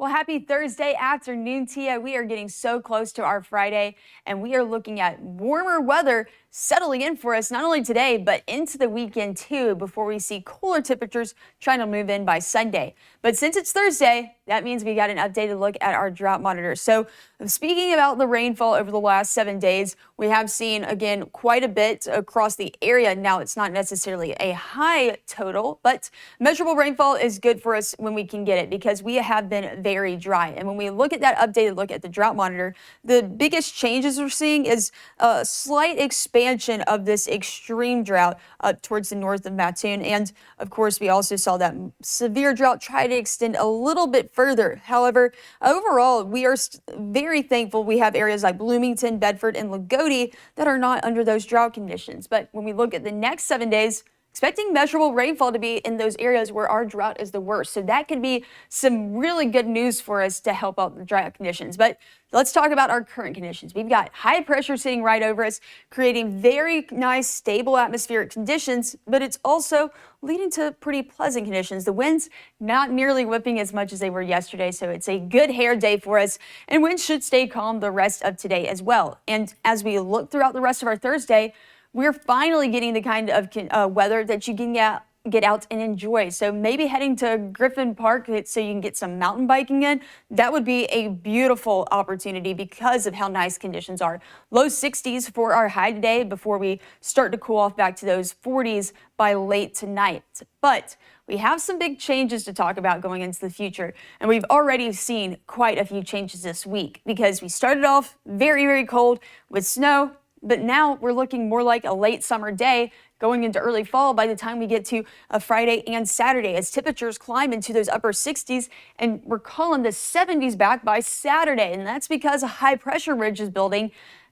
Well, happy Thursday afternoon to you. We are getting so close to our Friday, and we are looking at warmer weather settling in for us not only today, but into the weekend too, before we see cooler temperatures trying to move in by Sunday. But since it's Thursday, that means we got an updated look at our drought monitor. So speaking about the rainfall over the last 7 days, we have seen again quite a bit across the area. Now, it's not necessarily a high total, but measurable rainfall is good for us when we can get it because we have been very dry. And when we look at that updated look at the drought monitor, the biggest changes we're seeing is a slight expansion of this extreme drought up towards the north of Mattoon. And of course, we also saw that severe drought try to extend a little bit further. However, overall, we are very thankful we have areas like Bloomington, Bedford, and Lagodi that are not under those drought conditions. But when we look at the next 7 days, expecting measurable rainfall to be in those areas where our drought is the worst. So that could be some really good news for us to help out the drought conditions. But let's talk about our current conditions. We've got high pressure sitting right over us, creating very nice, stable atmospheric conditions, but it's also leading to pretty pleasant conditions. The winds not nearly whipping as much as they were yesterday, so it's a good hair day for us, and winds should stay calm the rest of today as well. And as we look throughout the rest of our Thursday, we're finally getting the kind of weather that you can get out and enjoy. So maybe heading to Griffin Park so you can get some mountain biking in. That would be a beautiful opportunity because of how nice conditions are. Low 60s for our high today before we start to cool off back to those 40s by late tonight. But we have some big changes to talk about going into the future. And we've already seen quite a few changes this week because we started off very, very cold with snow. But now we're looking more like a late summer day going into early fall by the time we get to a Friday and Saturday as temperatures climb into those upper 60s, and we're calling the 70s back by Saturday. And that's because a high pressure ridge is building.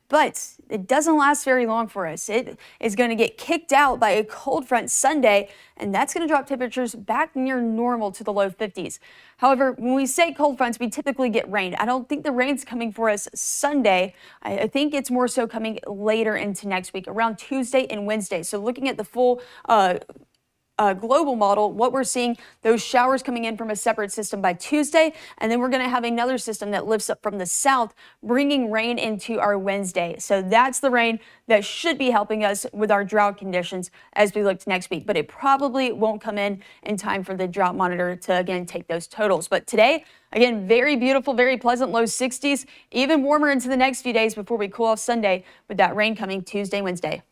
But it doesn't last very long for us. It is going to get kicked out by a cold front Sunday, and that's going to drop temperatures back near normal to the low 50s. However, when we say cold fronts, we typically get rain. I don't think the rain's coming for us Sunday. I think it's more so coming later into next week, around Tuesday and Wednesday. So looking at the full global model, what we're seeing, those showers coming in from a separate system by Tuesday, and then we're going to have another system that lifts up from the south, bringing rain into our Wednesday. So that's the rain that should be helping us with our drought conditions as we look to next week, but it probably won't come in time for the drought monitor to, again, take those totals. But today, again, very beautiful, very pleasant, low 60s, even warmer into the next few days before we cool off Sunday with that rain coming Tuesday, Wednesday.